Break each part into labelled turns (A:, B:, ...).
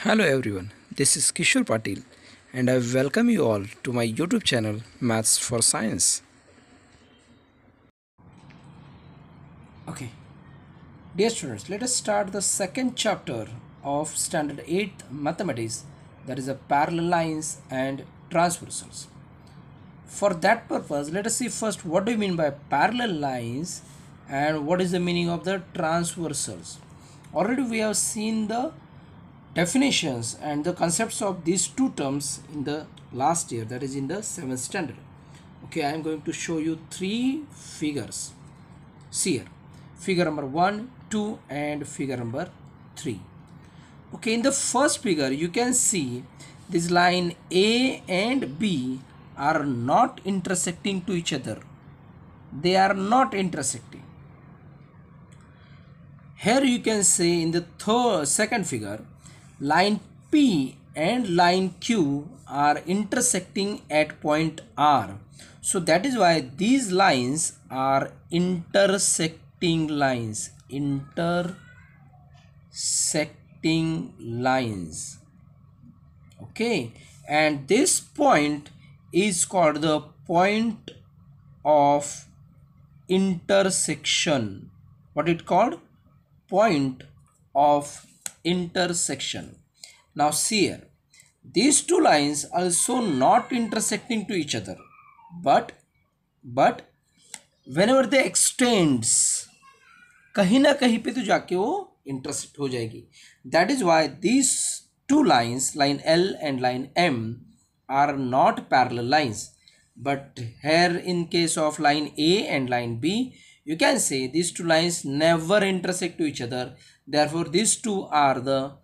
A: Hello everyone, this is Kishore Patil and I welcome you all to my YouTube channel Maths for Science. Okay, dear students, let us start the second chapter of Standard 8 Mathematics, that is a parallel lines and transversals. For that purpose, let us see first what do you mean by parallel lines and what is the meaning of the transversals. Already we have seen the definitions and the concepts of these two terms in the last year, that is in the 7th standard. Okay, I am going to show you three figures. See here, figure number 1, 2 and figure number 3. Okay, in the first figure you can see this line A and B are not intersecting to each other. They are not intersecting. Here you can see in the second figure, line P and line Q are intersecting at point R. So that is why these lines are intersecting lines. Intersecting lines. Okay, and this point is called the point of intersection. What it called? Point of intersection. Now see here, these two lines also not intersecting to each other, but whenever they extends, कहीं ना कहीं पे तो जाके वो intersect हो जाएगी. That is why these two lines, line L and line M, are not parallel lines. But here in case of line A and line B, you can say these two lines never intersect to each other. Therefore, these two are the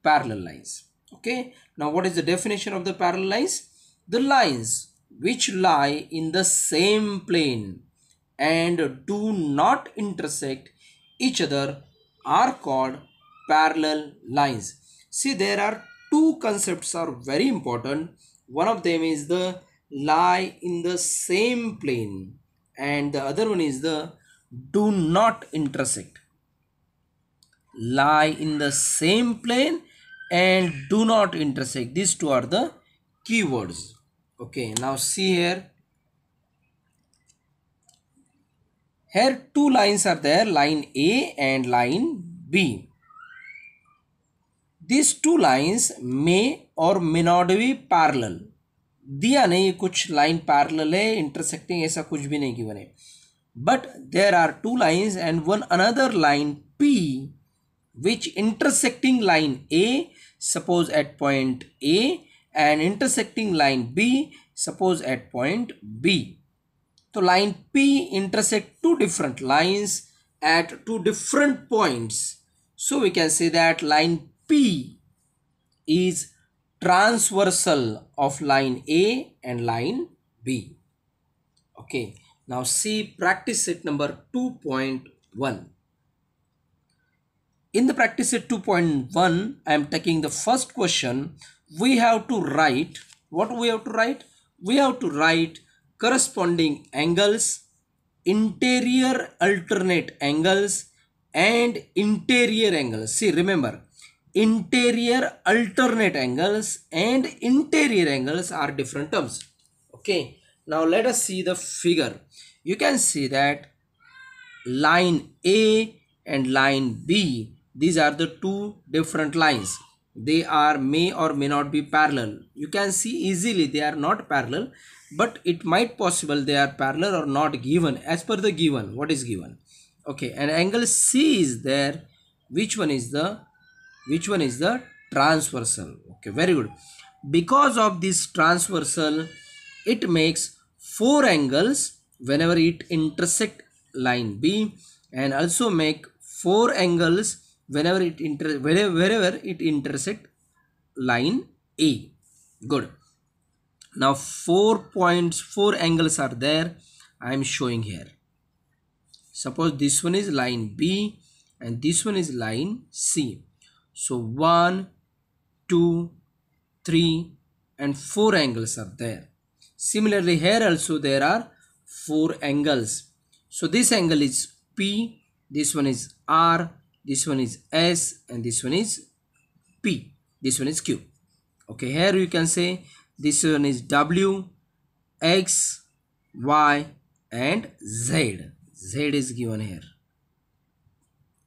A: parallel lines. Okay. Now, what is the definition of the parallel lines? The lines which lie in the same plane and do not intersect each other are called parallel lines. See, there are two concepts are very important. One of them is the lie in the same plane and the other one is the do not intersect. Lie in the same plane and do not intersect. These two are the keywords. Okay, now see here. Here two lines are there, line A and line B. These two lines may or may not be parallel. दिया नहीं कुछ line parallel है intersecting ऐसा कुछ भी नहीं given है, but there are two lines and one another line P which intersecting line A, suppose at point A, and intersecting line B, suppose at point B. So line P intersect two different lines at two different points. So we can say that line P is transversal of line A and line B. Okay, now see practice set number 2.1. In the practice set 2.1, I am taking the first question. We have to write, what we have to write? We have to write corresponding angles, interior alternate angles and interior angles. See, remember, interior alternate angles and interior angles are different terms. Okay, now let us see the figure. You can see that line A and line B, these are the two different lines. They are may or may not be parallel. You can see easily they are not parallel, but it might possible they are parallel or not given as per the given. What is given? Okay, and angle C is there. Which one is the transversal? Okay, very good. Because of this transversal, it makes four angles whenever it intersect line B, and also make four angles whenever it wherever it intersect line A. Good. Now 4 angles are there. I am showing here. Suppose this one is line B and this one is line C. So 1, 2, 3 and 4 angles are there. Similarly here also there are 4 angles. So this angle is P, this one is R, this one is S and this one is P. this one is Q. Okay, here you can say this one is W, X, Y and Z. Z is given here.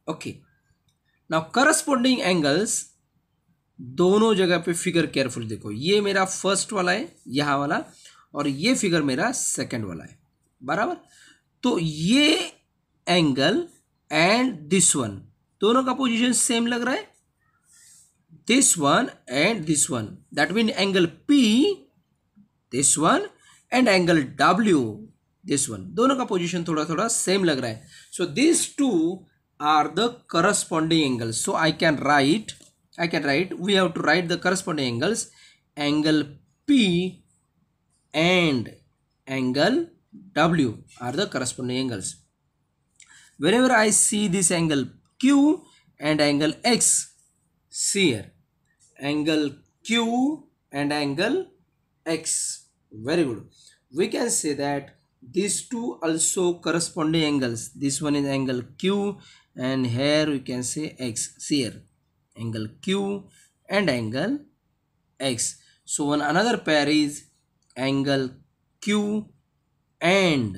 A: Okay, now corresponding angles दोनों जगह पे figure careful देखो, ये मेरा first वाला है यहाँ वाला और ये फिगर मेरा सेकंड वाला है, बराबर। तो ये एंगल एंड दिस वन दोनों का पोजीशन सेम लग रहा है, this one and this one, that mean angle P this one and angle W this one, दोनों का पोजीशन थोड़ा थोड़ा सेम लग रहा है. So this two are the corresponding angles. So I can write we have to write the corresponding angles. Angle P and angle W are the corresponding angles. Whenever I see this angle Q and angle X, see here angle Q and angle X, very good. We can say that these two also corresponding angles. This one is angle Q and here we can say X. See here angle Q and angle X. So one another pair is angle Q and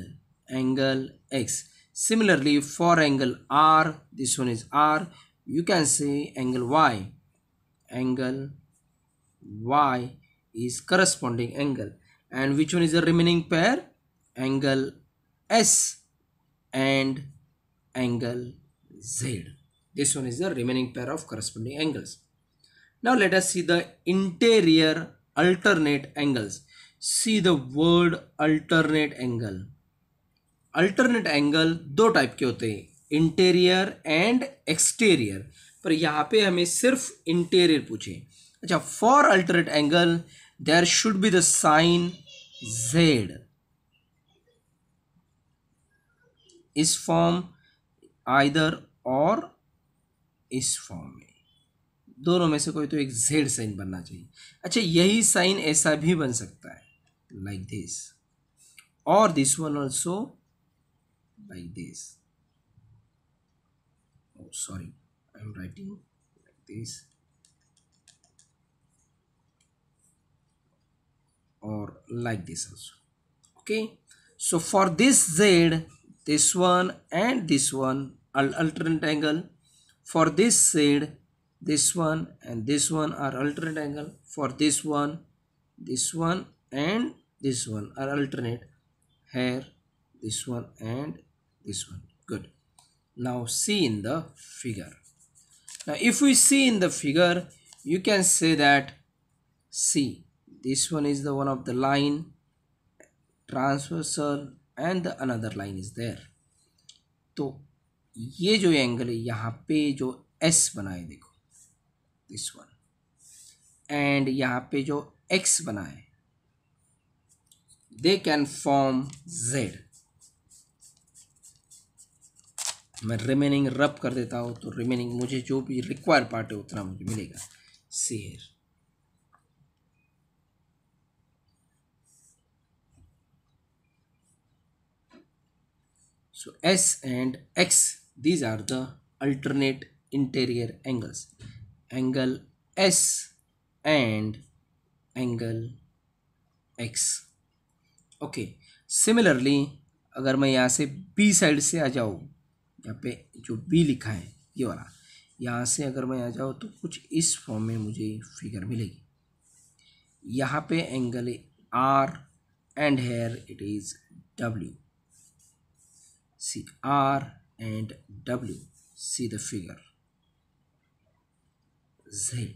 A: angle X. Similarly for angle R, this one is R, you can say angle Y. Angle Y is corresponding angle. And which one is the remaining pair? Angle S and angle Z. This one is the remaining pair of corresponding angles. Now let us see the interior alternate angles. See the word alternate angle. Alternate angle दो type के होते हैं, interior and exterior, पर यहाँ पे हमें सिर्फ interior पूछे. अच्छा, for alternate angle there should be the sign Z. इस फॉर्म आइदर और इस फॉर्म में, दोनों में से कोई तो एक Z साइन बनना चाहिए. अच्छा, यही साइन ऐसा भी बन सकता है लाइक दिस, और this one also like this. Oh, sorry, I am writing like this, or like this also. Okay, so for this Z, this one and this one alternate angle. For this Z, this one and this one are alternate angle. For this one and this one are alternate. Here this one and this one. Good. Now see in the figure. Now if we see in the figure, you can say that, see, this one is the one of the line transversal and the another line is there. तो ये जो angle है यहाँ पे जो S बना है, देखो दिस वन, एंड यहाँ पे जो X बना है, दे कैन फॉर्म Z. मैं रिमेनिंग रब कर देता हूँ, तो रिमेनिंग मुझे जो भी रिक्वायर्ड पार्ट है उतना मुझे मिलेगा. See here, so S and X, these are the alternate interior angles. Angle S and angle X. Okay, similarly अगर मैं यहाँ से B साइड से आ जाऊँ, यहाँ पे जो B लिखा है ये वाला, यहाँ से अगर मैं आ जाऊँ तो कुछ इस फॉर्म में मुझे फिगर मिलेगी. यहाँ पे एंगल है R and here it is W. See R and W. See the figure Z.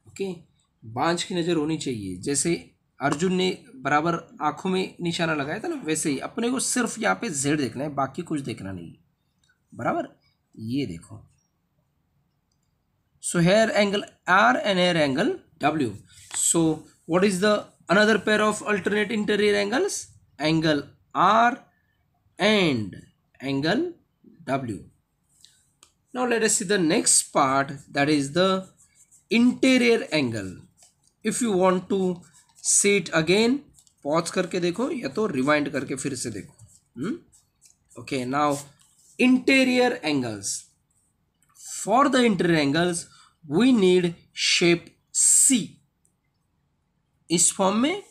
A: Okay, बांझ की नज़र होनी चाहिए. जैसे अर्जुन ने बराबर आंखों में निशाना लगाया था ना, वैसे ही अपने को सिर्फ यहाँ पे Z देखना है, बाकी कुछ देखना नहीं, बराबर. ये देखो, so here angle R and here angle W. So what is the another pair of alternate interior angles? Angle R and angle W. Now let us see the next part, that is the interior angle. If you want to see it again, pause करके देखो या तो rewind करके फिर से देखो. Okay, now interior angles. For the interior angles we need shape C, इस form में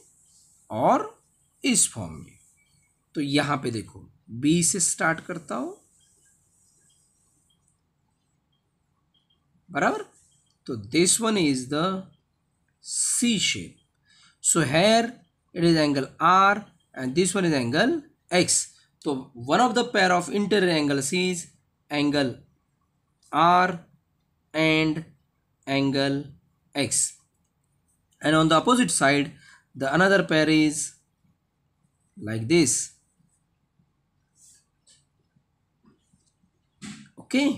A: और इस फॉर्म में। तो यहां पे देखो बी से स्टार्ट करता हूं, बराबर। तो this one is the C shape. So here it is angle R and this one is angle X. तो one of the pair of interior angles is angle R and angle X, and on the opposite side the another pair is like this. Okay,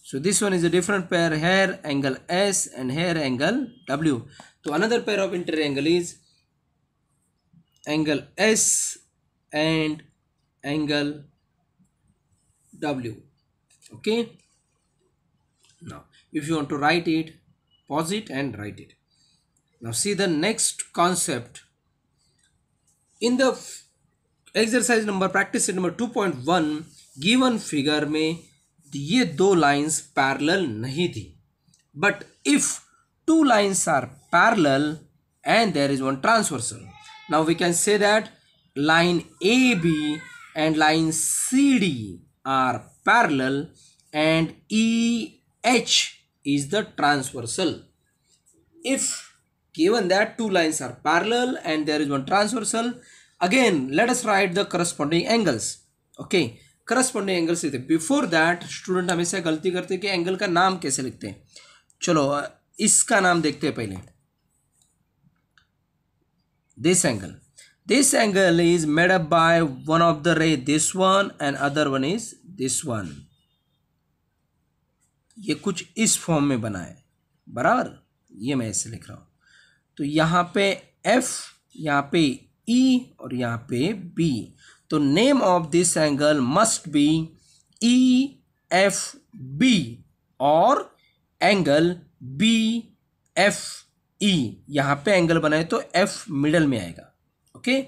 A: so this one is a different pair, here angle S and here angle W. So another pair of interior angle is angle S and angle W. Okay, now if you want to write it, pause it and write it. Now see the next concept in the exercise number practice set number 2.1 given figure में ये दो lines parallel नहीं थी, but if two lines are parallel and there is one transversal, now we can say that line AB and line CD are parallel and EH is the transversal. If given that two lines are parallel and there is one transversal, again let us write the corresponding angles. Okay, corresponding angles लिखते। Before that student हमेशा गलती करते हैं कि angle का नाम कैसे लिखते हैं। चलो इसका नाम देखते हैं पहले। this angle is made up by one of the ray this one and other one is this one। ये कुछ इस फॉर्म में बना है, बराबर। ये मैं ऐसे लिख रहा हूं। तो यहाँ पे F, यहाँ पे E और यहाँ पे B। तो name of this angle must be EFB और एंगल BFE। यहाँ पे एंगल बनाए तो F मिडल में आएगा। Okay,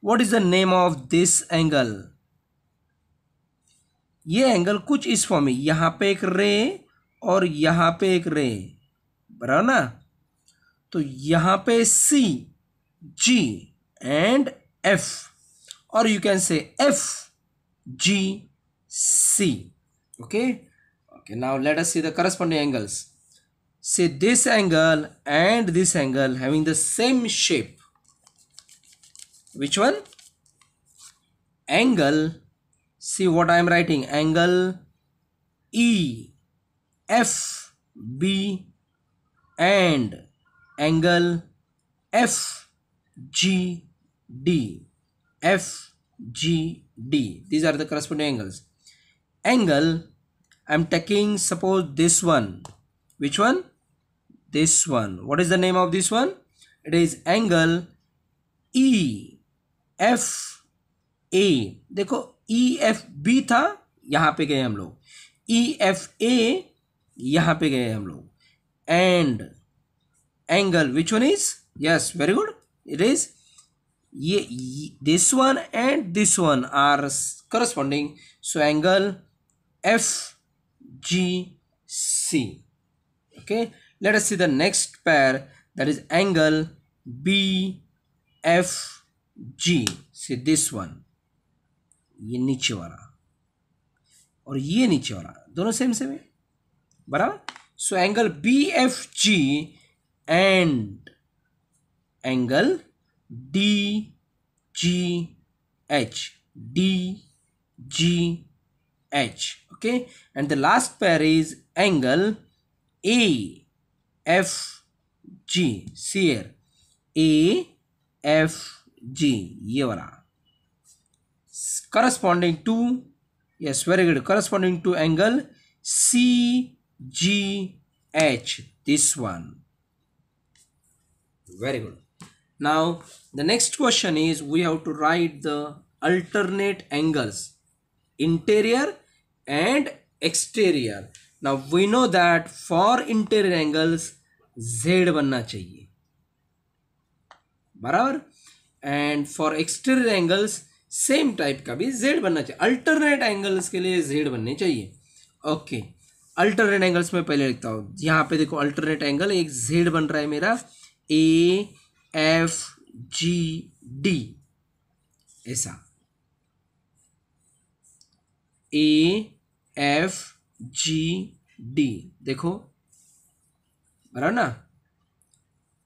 A: what is the name of this angle? ये एंगल कुछ इस फॉर्म में, यहाँ पे एक रे और यहाँ पे एक रे, बराबर ना। तो यहाँ पे C, G and F, or you can say F, G, C. Okay. Now let us see the corresponding angles. Say this angle and this angle having the same shape. Which one? Angle. See what I am writing. Angle E, F, B and angle F, G, D. F, G, D. These are the corresponding angles. Angle, I am taking suppose this one. Which one? This one. What is the name of this one? It is angle E, F, A. देखो E, F, B था, यहाँ पे गए हम लोग। E, F, A, यहाँ पे गए हम लोग। And angle, which one is? Yes, very good. It is this one and this one are corresponding. So angle F, G, C. Okay, let us see the next pair, that is angle B, F, G. See this one, ये नीचे वाला और ये नीचे वाला दोनों same same है, बराबर। So angle BFG and angle DGH, DGH. Okay, and the last pair is angle AFG. See here, AFG, ये वाला corresponding to, yes, very good, corresponding to angle CGH, this one. Very good. Now the next question is, we have to write the alternate angles, interior and exterior. Now we know that for interior angles Z बनना चाहिए, बराबर, and for exterior angles same type का भी Z बनना चाहिए। Alternate angles के लिए Z बनने चाहिए। ओके, अल्टरनेट एंगल्स में पहले लिखता हूँ। यहाँ पे देखो अल्टरनेट एंगल एक जेड बन रहा है मेरा, ए एफ जी डी, ऐसा ए एफ जी डी, देखो बराबर ना,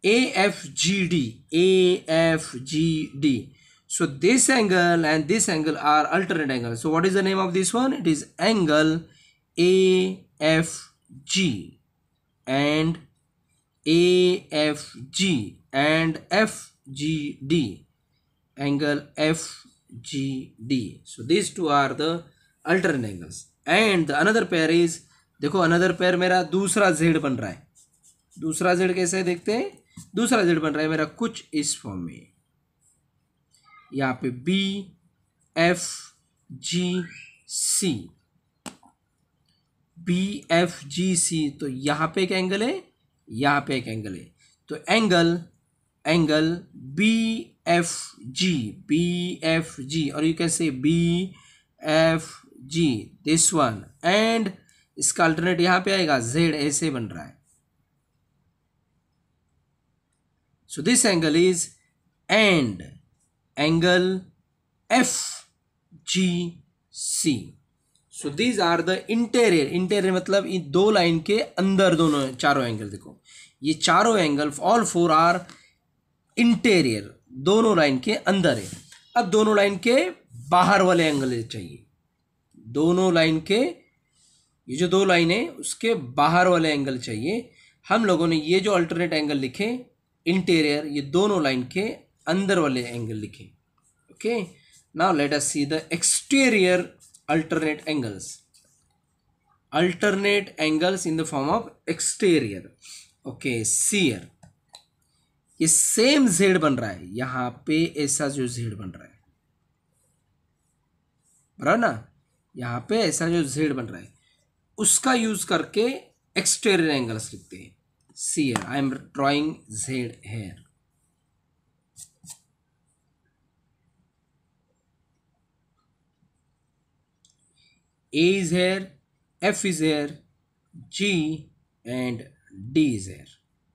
A: A F G D, A F G D. So this angle and this angle are alternate angles. So what is the name of this one? It is angle AFG and AFG and FGD. Angle FGD. So these two are the alternate angles. And the another pair is, देखो another pair मेरा दूसरा Z बन रहा है. दूसरा Z कैसे है देखते हैं. दूसरा Z बन रहा है मेरा कुछ इस फॉर्म में. यहाँ पे बी एफ जी सी, बी एफ जी सी, तो यहाँ पे एक एंगल है, यहाँ पे एक एंगल है. तो एंगल बी एफ जी, और you can say B F G, this one, and इसका अल्टरनेट यहाँ पे आएगा जेड, ऐसे बन रहा है. So this angle is and angle FGC. So these are the interior मतलब इन दो लाइन के अंदर दोनों चारों एंगल. देखो ये चारों angle all four are interior, दोनों लाइन के अंदर है. अब दोनों लाइन के बाहर वाले एंगल चाहिए. दोनों लाइन के, ये जो दो लाइन है उसके बाहर वाले एंगल चाहिए. हम लोगों ने ये जो अल्टरनेट एंगल लिखे इंटीरियर, ये दोनों लाइन के अंदर वाले एंगल लिखे. Okay, now let us see the exterior alternate angles. Alternate angles in the form of exterior. Okay, see here, ये सेम जेड बन रहा है, यहां पे ऐसा जो जेड बन रहा है, बराबर ना, यहां पे ऐसा जो जेड बन रहा है उसका यूज करके एक्सटीरियर एंगल्स लिखते हैं. See here, I am drawing Z here. A is here, F is here, G and D is here.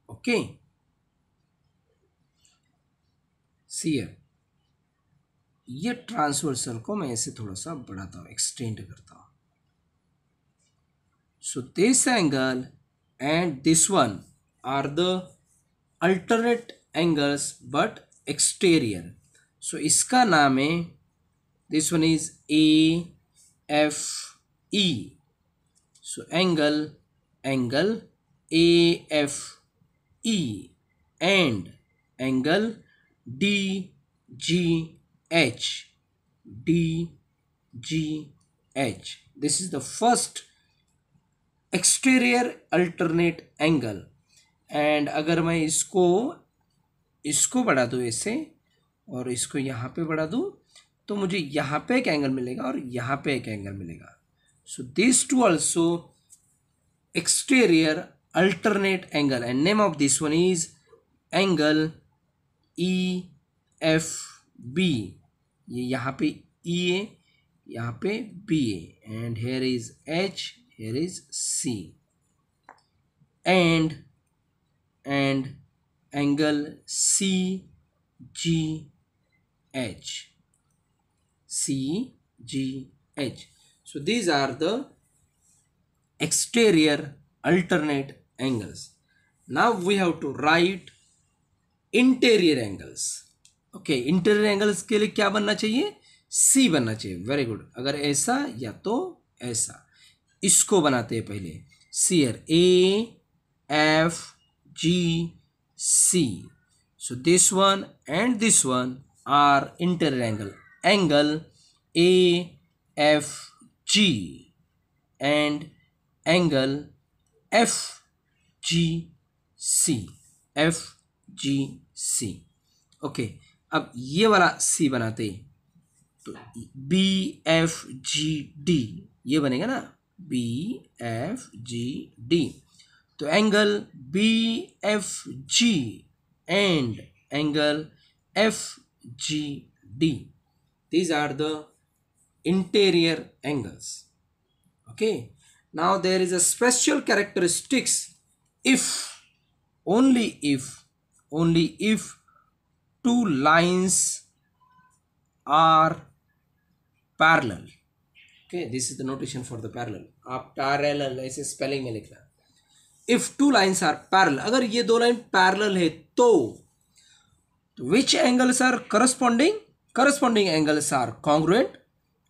A: Okay. See here. ये ट्रांसवर्सल को मैं ऐसे थोड़ा सा बढ़ाता हूँ, एक्सटेंड करता हूँ. So this angle and this one are the alternate angles but exterior. So इसका नाम है, this one is A F E. So angle A F E and angle D G H. This is the first exterior alternate angle. and अगर मैं इसको बढ़ा दूँ ऐसे और इसको यहाँ पे बढ़ा दूँ तो मुझे यहाँ पे एक एंगल मिलेगा और यहाँ पे एक एंगल मिलेगा. So this two also exterior alternate angle and name of this one is angle E F B. ये यहाँ पे ई है, यहाँ पे बी है, and here is H, here is C. And angle C G H. CGH. So these are the exterior alternate angles. Now we have to write interior angles. Okay, interior angles के लिए क्या बनना चाहिए? C बनना चाहिए. Very good. अगर ऐसा या तो ऐसा. इसको बनाते हैं पहले. C here, A F G C. So this one and this one are interior angle. Angle AFG and angle FGC. Okay, अब ये वाला C बनाते हैं तो BFGD ये बनेगा ना, BFGD. तो angle BFG and angle FGD, these are the interior angles. Okay, Now there is a special characteristics if, only if two lines are parallel. Okay, this is the notation for the parallel. आप parallel ऐसे spelling में लिखना. If two lines are parallel, अगर ये दो line parallel है तो which angles are corresponding? Corresponding angles are congruent.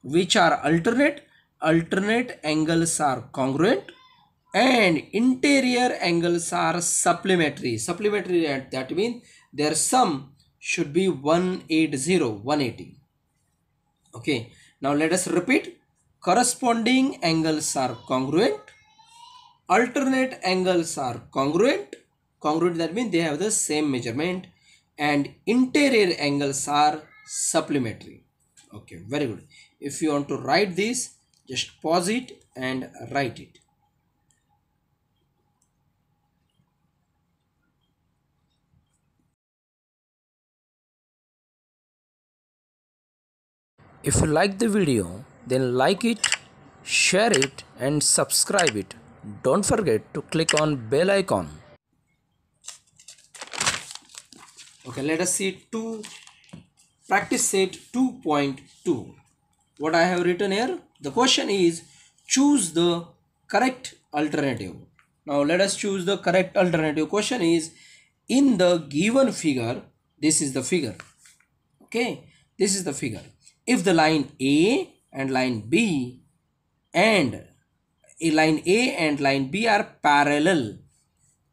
A: Which are alternate? Alternate angles are congruent. And interior angles are supplementary. Supplementary, that means their sum should be 180. Okay, now let us repeat. Corresponding angles are congruent. Alternate angles are congruent. Congruent, that means they have the same measurement. And interior angles are supplementary. Okay, very good. If you want to write this, just pause it and write it. If you like the video, then like it, share it and subscribe it. Don't forget to click on bell icon. Okay, let us see practice set 2.2. What I have written here, the question is choose the correct alternative. Now let us choose the correct alternative. Question is, in the given figure, this is the figure. Okay, this is the figure. If the line A and line B and line A and line B are parallel,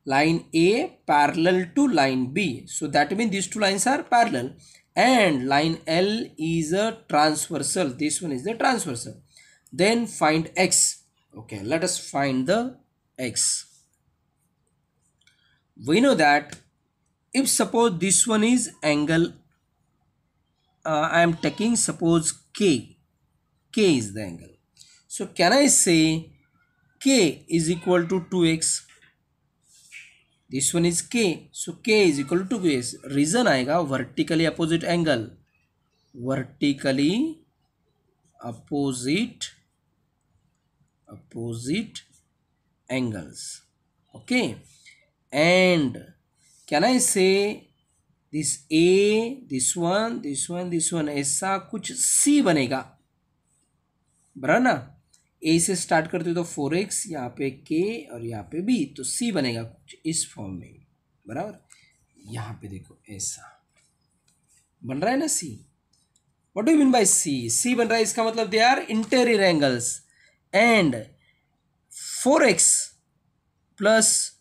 A: line A parallel to line B, so that means these two lines are parallel, and line L is a transversal, this one is the transversal, then find X. Okay, let us find the X. We know that if suppose this one is angle, I am taking suppose K is the angle, so can I say K is equal to 2x? This one is K, so K is equal to 2x. Reason आएगा vertically opposite angle, vertically opposite angles. Okay, and can I say this A, this one ऐसा कुछ C बनेगा, बराबर ना? A से start करते तो 4x, यहाँ पे K और यहाँ पे B, तो C बनेगा कुछ इस फॉर्म में, बराबर. यहाँ पे देखो ऐसा बन रहा है ना C. What do you mean by C? C बन रहा है, इसका मतलब they are interior angles, and 4x plus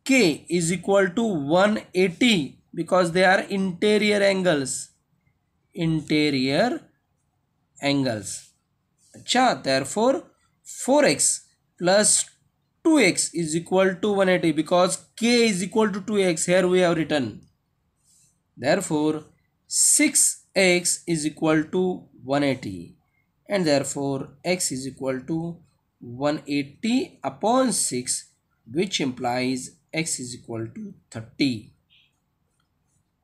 A: K is equal to 180 because they are interior angles. अच्छा, therefore 4x plus 2x is equal to 180 because K is equal to 2x. Here we have written. Therefore 6x is equal to 180, and therefore x is equal to 180 upon 6, which implies x is equal to 30.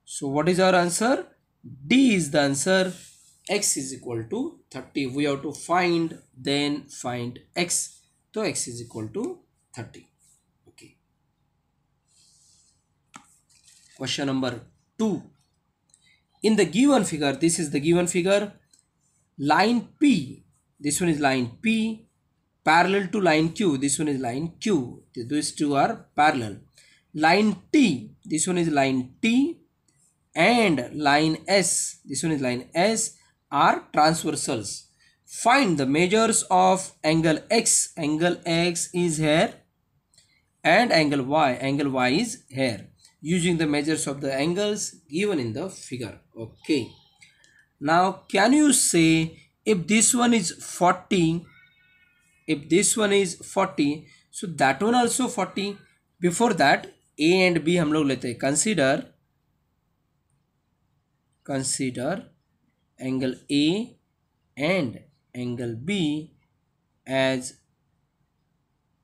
A: So what is our answer? D is the answer. X is equal to 30. We have to find x. So x is equal to 30. Okay. Question number 2. In the given figure, this is the given figure, line P, this one is line P, parallel to line Q, this one is line Q, these two are parallel. Line T, this one is line T, and line S, this one is line S, are transversals. Find the measures of angle X. Angle X is here, and angle Y is here, using the measures of the angles given in the figure. Okay, now can you say if this one is 40, so that one also 40. Before that A and B हम लोग लेते हैं. consider angle A and angle B as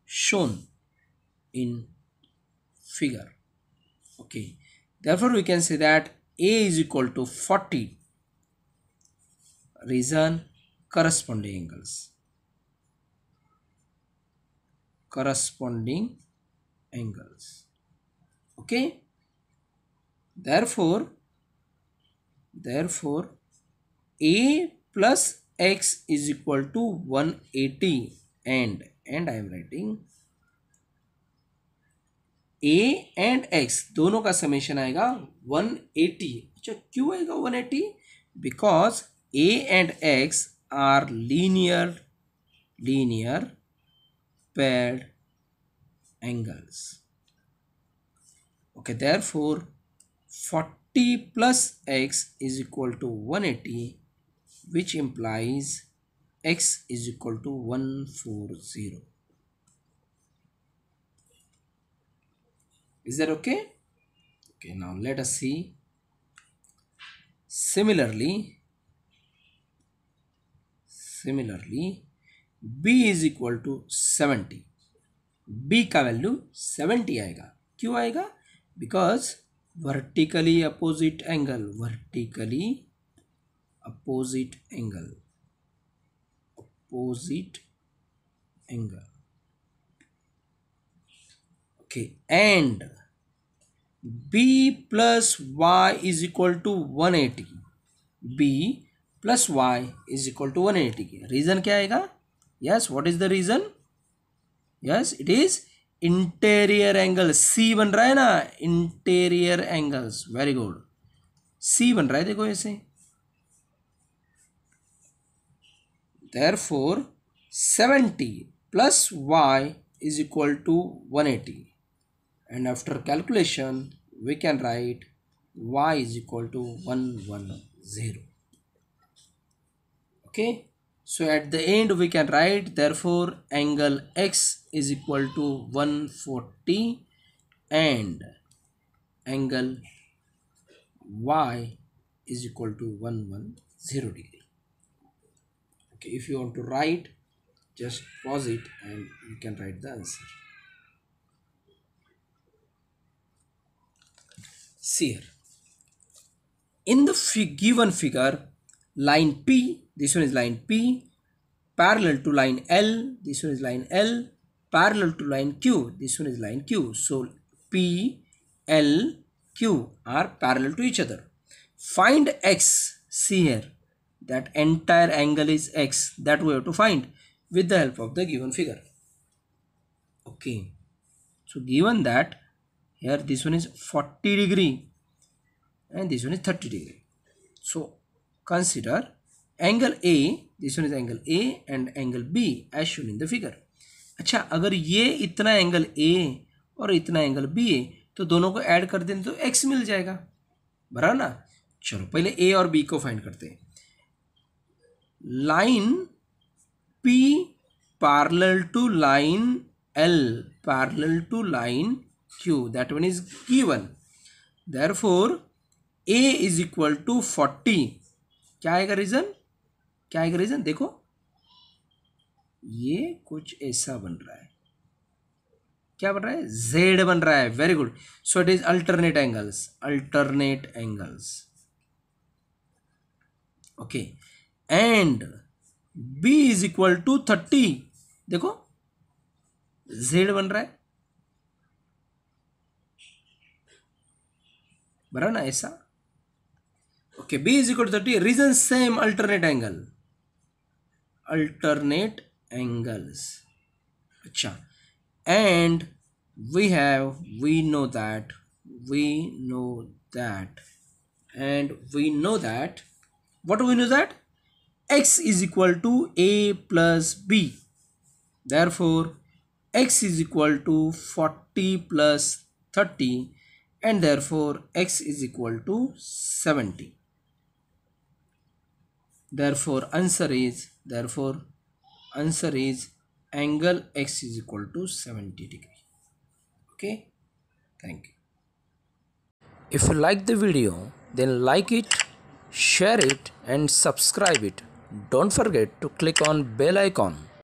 A: shown in figure. Okay, therefore we can say that A is equal to 40. Reason, corresponding angles. corresponding angles. Okay, therefore a plus x is equal to 180 and I am writing a and x दोनों का summation आएगा 180. अच्छा, क्यों आएगा 180? Because a and x are linear paired angles. Okay, therefore 40 plus x is equal to 180, which implies x is equal to 140. Is that okay? Okay, now let us see. Similarly, b is equal to 70. b का value 70 आएगा. क्यों आएगा? Because vertically opposite angle. Okay, and b plus y is equal to 180. b plus y is equal to 180. Reason क्या आएगा? Yes, what is the reason? Yes, it is interior angle. C बन रहा है ना, interior angles. Very good, C बन रहा है, देखो ऐसे. therefore 70 plus y is equal to 180, and after calculation we can write y is equal to 110. Okay, so at the end we can write, therefore angle x is equal to 140 and angle y is equal to 110 degree. Okay, if you want to write, just pause it and you can write the answer. See here, in the given figure, line P, this one is line P, parallel to line L, this one is line L, parallel to line Q, this one is line Q. So P, L, Q are parallel to each other. Find x. See here, that entire angle is x, that we have to find with the help of the given figure. Okay, so given that here this one is 40 degree and this one is 30 degree. So consider angle A, this one is angle A and angle B as shown in the figure. अच्छा, अगर ये इतना angle A और इतना angle B है तो दोनों को ऐड कर दें तो x मिल जाएगा, बराबर ना. चलो पहले A और B को फाइंड करते हैं. Line P parallel to line L, parallel to line Q, that one is given. Therefore A is equal to 40. क्या आएगा रीजन? क्या आएगा रीजन? देखो ये कुछ ऐसा बन रहा है. क्या बन रहा है? Z बन रहा है. Very good. So it is alternate angles. Okay, and B is equal to 30. देखो Z बन रहा है, बराबर ना ऐसा. Okay, B is equal to 30. Reason same, alternate angles. अच्छा, and we know that what do we know? That x is equal to A plus B. Therefore x is equal to 40 plus 30 and therefore x is equal to 70. Therefore answer is angle x is equal to 70 degree. Okay, thank you. If you like the video, then like it, share it and subscribe it. Don't forget to click on bell icon.